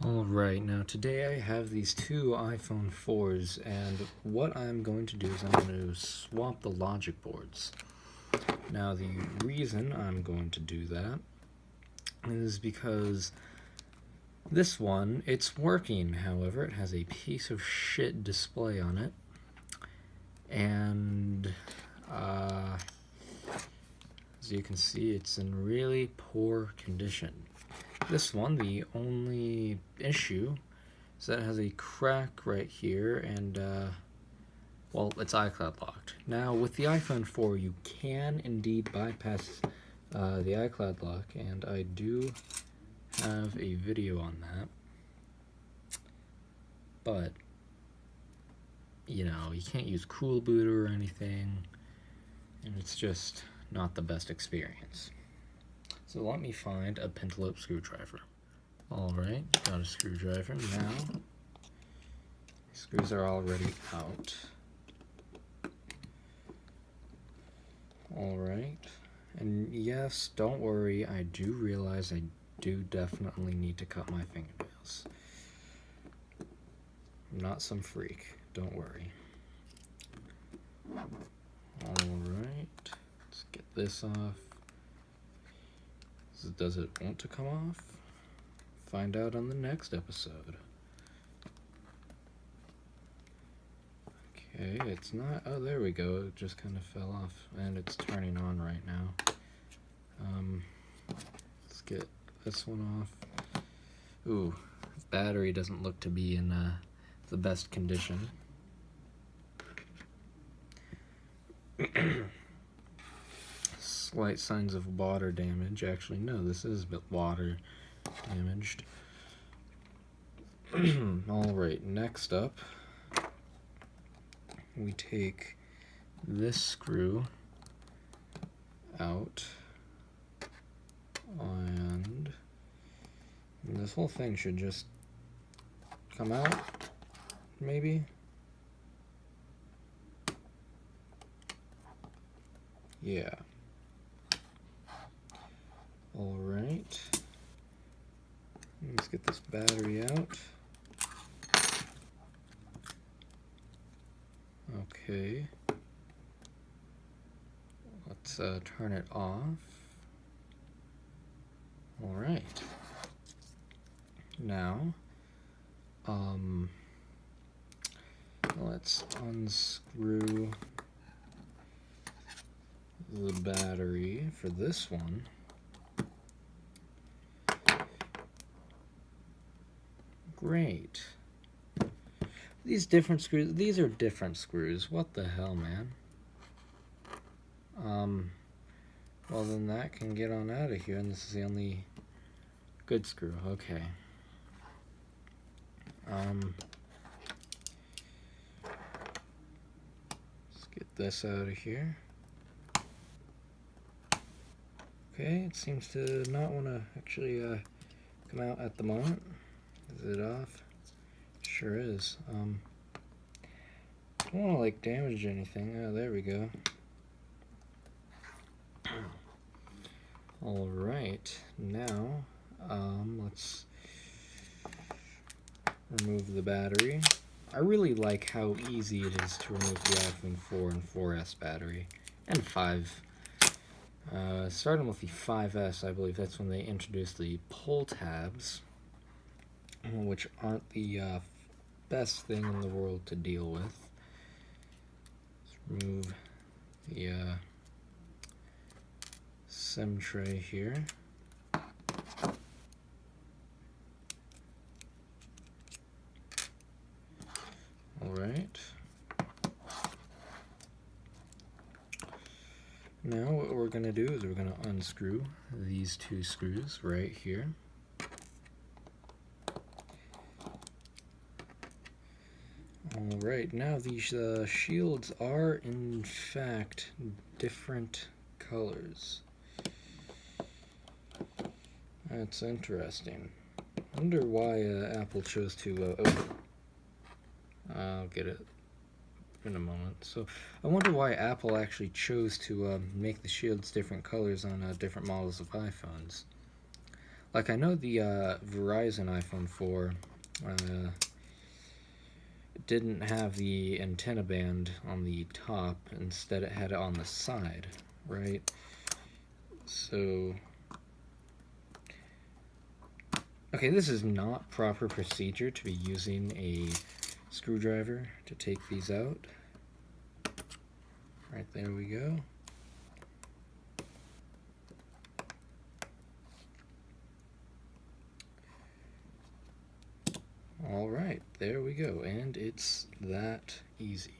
Alright, now today I have these two iPhone 4s, and what I'm going to do is I'm going to swap the logic boards. Now the reason I'm going to do that is because this one, it's working, however, it has a piece of shit display on it, and as you can see, it's in really poor condition. This one, the only issue is that it has a crack right here, and well, it's iCloud locked. Now, with the iPhone 4, you can indeed bypass the iCloud lock, and I do have a video on that. But, you know, you can't use Cool Boot or anything, and it's just not the best experience. So let me find a pentalobe screwdriver. Alright, got a screwdriver. Now, screws are already out. Alright, and yes, don't worry, I do realize I do definitely need to cut my fingernails. I'm not some freak, don't worry. Alright, let's get this off. Does it want to come off? Find out on the next episode. Okay, it's not. Oh, there we go. It just kind of fell off, and it's turning on right now. Let's get this one off. Ooh, battery doesn't look to be in the best condition. Slight signs of water damage. Actually, no, this is a bit water damaged. Alright, next up, we take this screw out, and this whole thing should just come out, maybe? Yeah. Alright, let's get this battery out. Okay, let's turn it off. Alright, now, let's unscrew the battery for this one. Great. These are different screws. What the hell, man? Well, then that can get on out of here, and this is the only good screw. Okay. Let's get this out of here. Okay, it seems to not want to actually come out at the moment. Is it off? Sure is. I don't want to like damage anything. Oh, there we go. Alright, now let's remove the battery. I really like how easy it is to remove the iPhone 4 and 4S battery, and 5. Starting with the 5S, I believe that's when they introduced the pull tabs, which aren't the best thing in the world to deal with. Let's remove the SIM tray here. Alright. Now what we're going to do is we're going to unscrew these two screws right here. Alright, now these shields are in fact different colors. That's interesting. I wonder why Apple chose to... I'll get it in a moment. So I wonder why Apple actually chose to make the shields different colors on different models of iPhones. Like, I know the Verizon iPhone 4 didn't have the antenna band on the top. Instead, it had it on the side, right? So, okay, this is not proper procedure to be using a screwdriver to take these out. Right, there we go. All right, there we go, and it's that easy.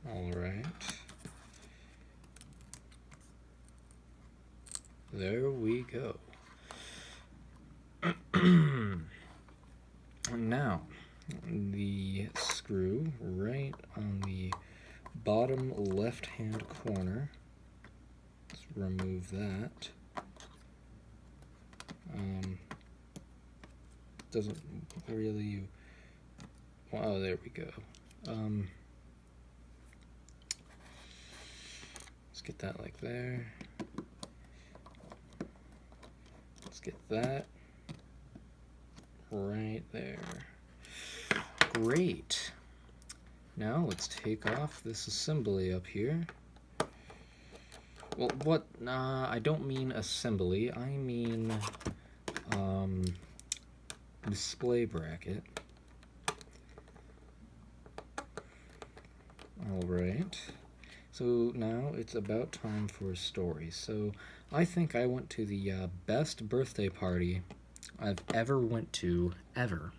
All right. There we go. Now, the screw right on the bottom left-hand corner. Let's remove that. Doesn't really. Oh, there we go. Let's get that like there. Let's get that right there. Great. Now let's take off this assembly up here. Well, what? I don't mean assembly. I mean display bracket. Alright. So now it's about time for a story. So I think I went to the best birthday party I've ever went to, ever.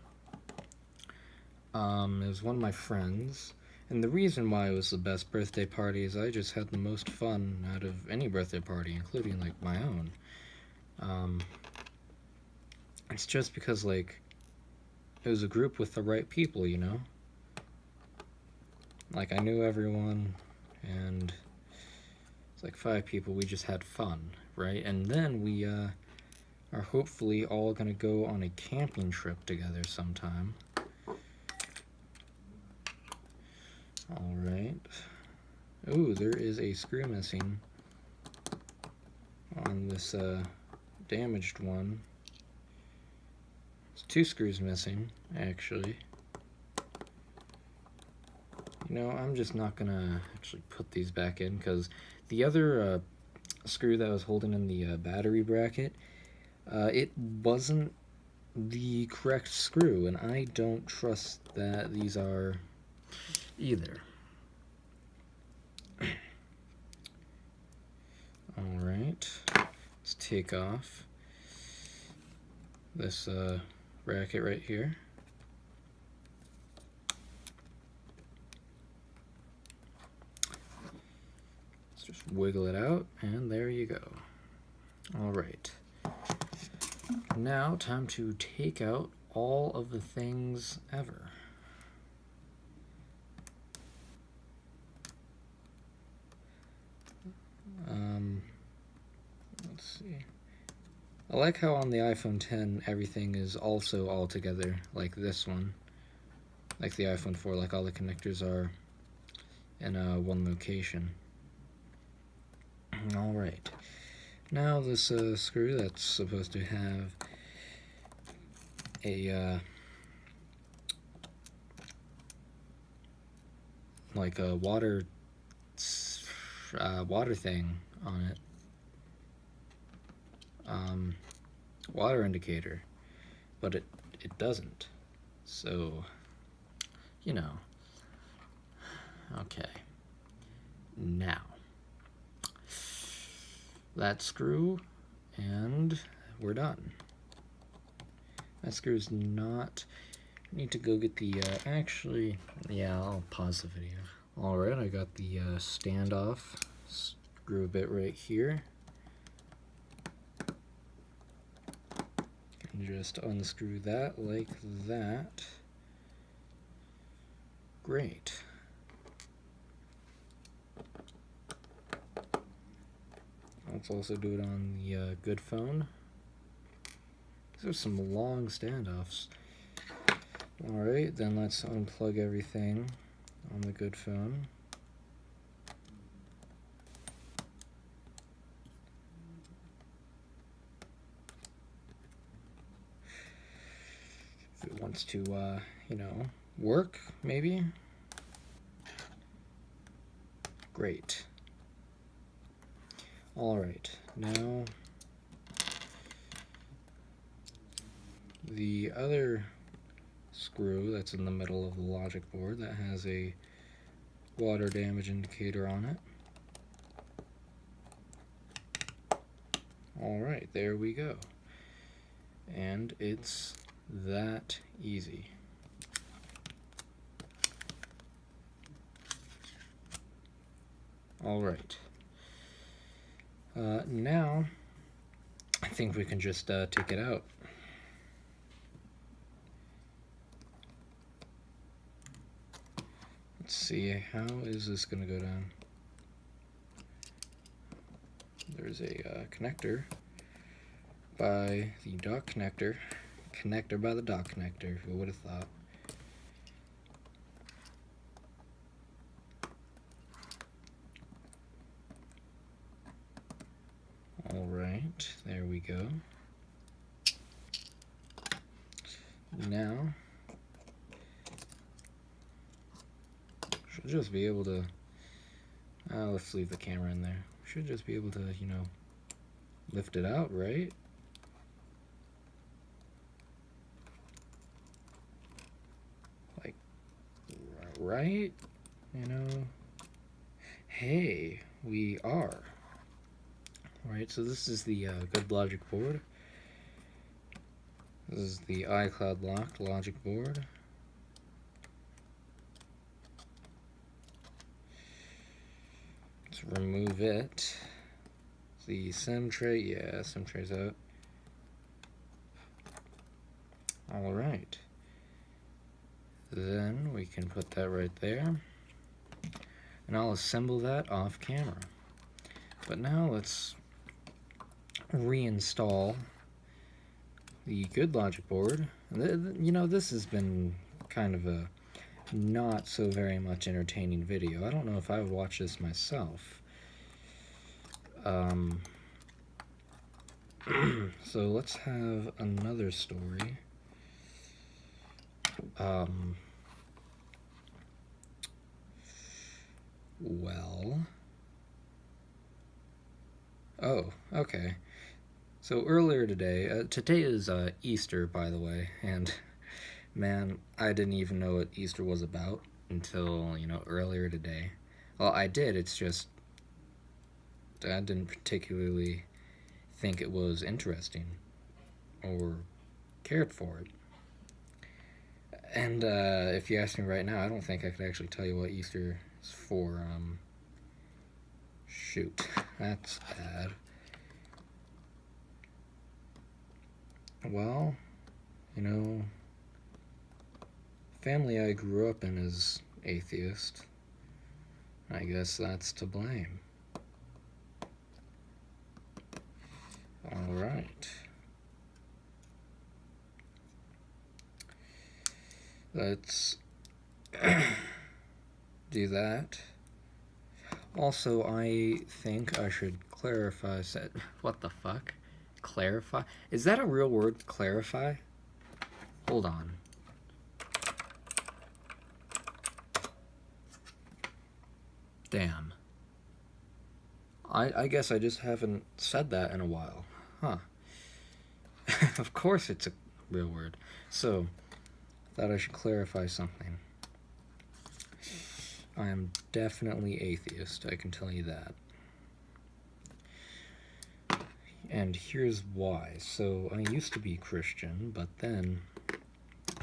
It was one of my friends. And the reason why it was the best birthday party is I just had the most fun out of any birthday party, including, like, my own. It's just because, like, it was a group with the right people, you know? Like, I knew everyone, and it's like 5 people, we just had fun, right? And then we are hopefully all gonna go on a camping trip together sometime. Alright. Ooh, there is a screw missing on this damaged one. There's 2 screws missing, actually. You know, I'm just not gonna actually put these back in, because the other screw that was holding in the battery bracket, it wasn't the correct screw, and I don't trust that these are either. Alright, let's take off this bracket right here. Let's just wiggle it out, and there you go. Alright. Now, time to take out all of the things ever. Let's see. I like how on the iPhone 10 everything is also all together, like this one. Like the iPhone 4, like all the connectors are in one location. Alright. Now this screw that's supposed to have a like a water thing on it. Water indicator, but it doesn't. So, you know. Okay. Now, that screw, and we're done. That screw's not. I need to go get the. Actually, yeah, I'll pause the video. Alright, I got the standoff screw bit right here. And just unscrew that like that. Great. Let's also do it on the good phone. These are some long standoffs. Alright, then let's unplug everything on the good phone. wants to, you know, work, maybe. Great. Alright, now the other screw that's in the middle of the logic board that has a water damage indicator on it. Alright, there we go. And it's that easy. Alright. Now, I think we can just take it out. Let's see, how is this going to go down? There's a connector by the dock connector. Connector by the dock connector, who would have thought? Alright, there we go. Now, should just be able to, let's leave the camera in there. Should just be able to, you know, lift it out, right? Like, right? You know, hey, we are. Right, so this is the good logic board. This is the iCloud locked logic board. Let's remove it. The SIM tray, yeah, SIM tray's out. Alright. Then we can put that right there. And I'll assemble that off camera. But now let's reinstall the good logic board. You know, this has been kind of a not so very much entertaining video. I don't know if I would watch this myself. So let's have another story. Well, oh, okay. So earlier today, today is Easter, by the way, and man, I didn't even know what Easter was about until, you know, earlier today. Well, I did, it's just I didn't particularly think it was interesting or cared for it. And if you ask me right now, I don't think I could actually tell you what Easter is for. Shoot, that's bad. Well, you know, family I grew up in is atheist. I guess that's to blame. Alright. Let's do that. Also, I think I should clarify what the fuck? Clarify? Is that a real word, clarify? Hold on. Damn. I guess I just haven't said that in a while. Huh. Of course it's a real word. So, thought I should clarify something. I am definitely atheist, I can tell you that. And here's why. So, I used to be Christian, but then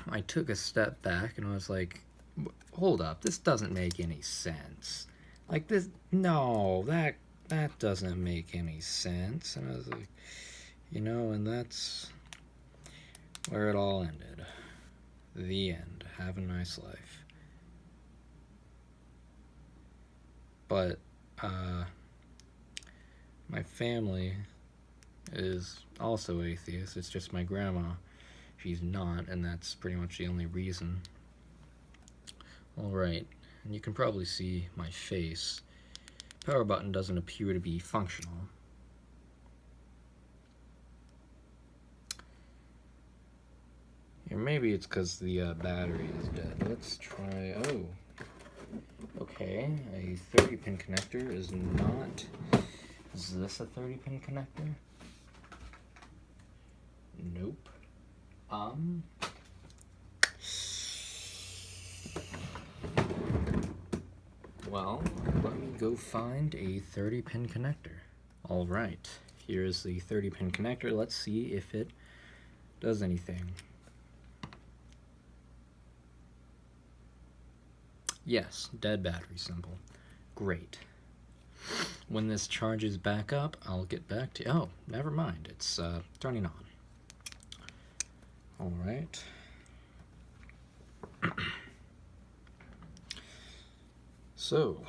I took a step back and I was like, hold up, this doesn't make any sense. Like this, no, that doesn't make any sense. And I was like, you know, and that's where it all ended. The end. Have a nice life. But my family is also atheist. It's just my grandma. She's not, and that's pretty much the only reason. Alright, and you can probably see my face. Power button doesn't appear to be functional. Here, maybe it's because the battery is dead. Let's try, oh. Okay, a 30-pin connector is not, is this a 30-pin connector? Nope. Well, let me go find a 30-pin connector. Alright, here's the 30-pin connector. Let's see if it does anything. Yes, dead battery symbol. Great. When this charges back up, I'll get back to you. Oh, never mind. It's turning on. Alright. So,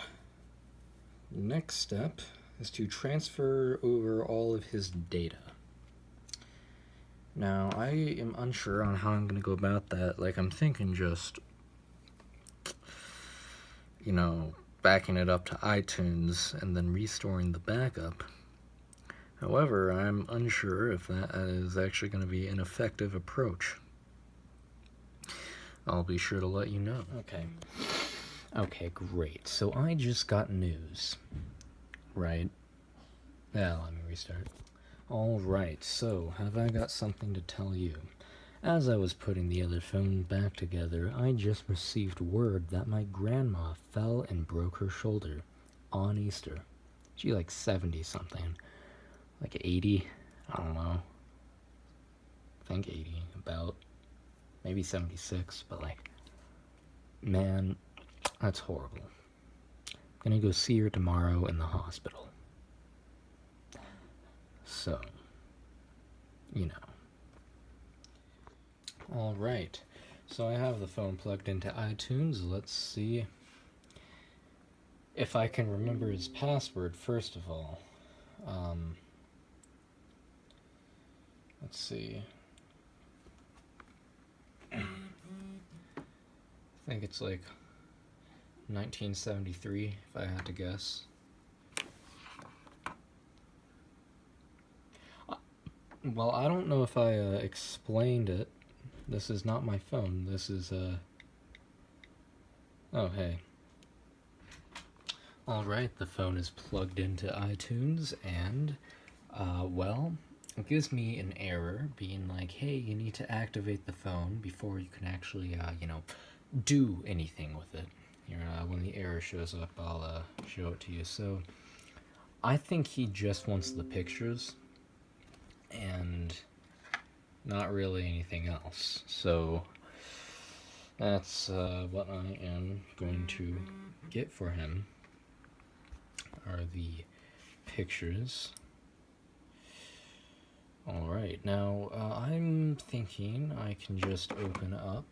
next step is to transfer over all of his data. Now, I am unsure on how I'm going to go about that. Like, I'm thinking just, you know, backing it up to iTunes and then restoring the backup. However, I'm unsure if that is actually going to be an effective approach. I'll be sure to let you know. Okay, great. So I just got news, right? Yeah, let me restart. Alright, so have I got something to tell you? As I was putting the other phone back together, I just received word that my grandma fell and broke her shoulder on Easter. She like 70-something. Like 80? I don't know. I think 80, about. Maybe 76, but like, man, that's horrible. I'm gonna go see her tomorrow in the hospital. So, you know. Alright, so I have the phone plugged into iTunes. Let's see if I can remember his password, first of all. Let's see. I think it's like 1973, if I had to guess. Well, I don't know if I explained it. This is not my phone. This is, oh, hey. Alright, the phone is plugged into iTunes, and, well, it gives me an error being like, hey, you need to activate the phone before you can actually, you know, do anything with it. Here, when the error shows up, I'll show it to you. So, I think he just wants the pictures, and not really anything else. So, that's what I am going to get for him, are the pictures. Alright, now I'm thinking I can just open up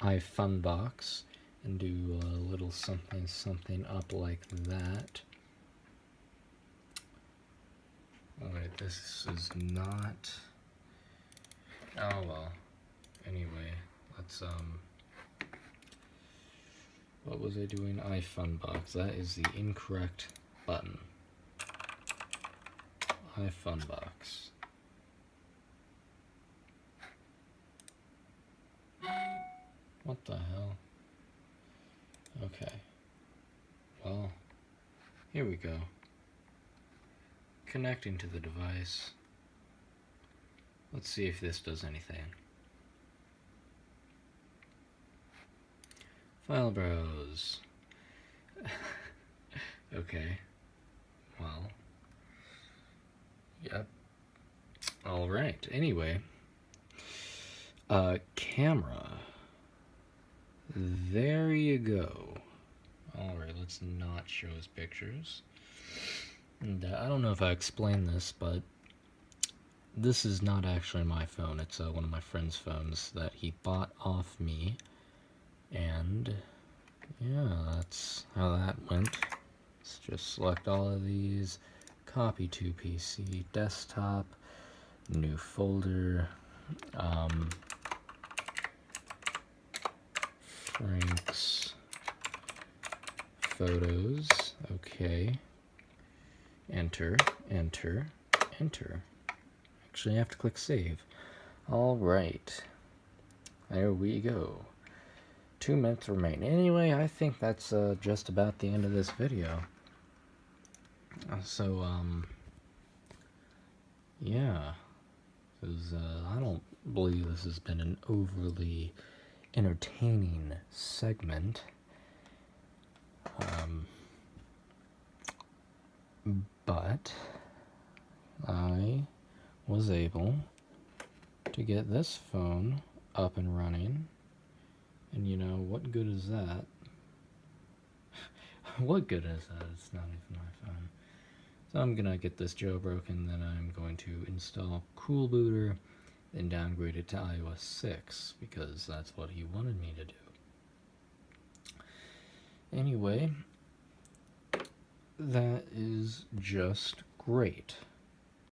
iPhone and do a little something up like that. Alright, this is not... Oh well. Anyway, let's what was I doing? iPhone. That is the incorrect button. iPhone. What the hell? Okay. Well, here we go. Connecting to the device. Let's see if this does anything. File browse. Okay. Well. Yep. Alright, anyway. Camera. There you go. Alright, let's not show his pictures. And I don't know if I explained this, but this is not actually my phone. It's one of my friend's phones that he bought off me. And yeah, that's how that went. Let's just select all of these. Copy to PC, desktop, new folder, Frank's photos, okay, enter, enter, enter. actually have to click save. Alright. There we go. 2 minutes remain. Anyway, I think that's just about the end of this video. Yeah. Because I don't believe this has been an overly entertaining segment. But I was able to get this phone up and running. And you know, what good is that? What good is that? It's not even my phone. So I'm gonna get this jailbroken, then I'm going to install Cool Booter, then downgrade it to iOS 6, because that's what he wanted me to do. Anyway, that is just great.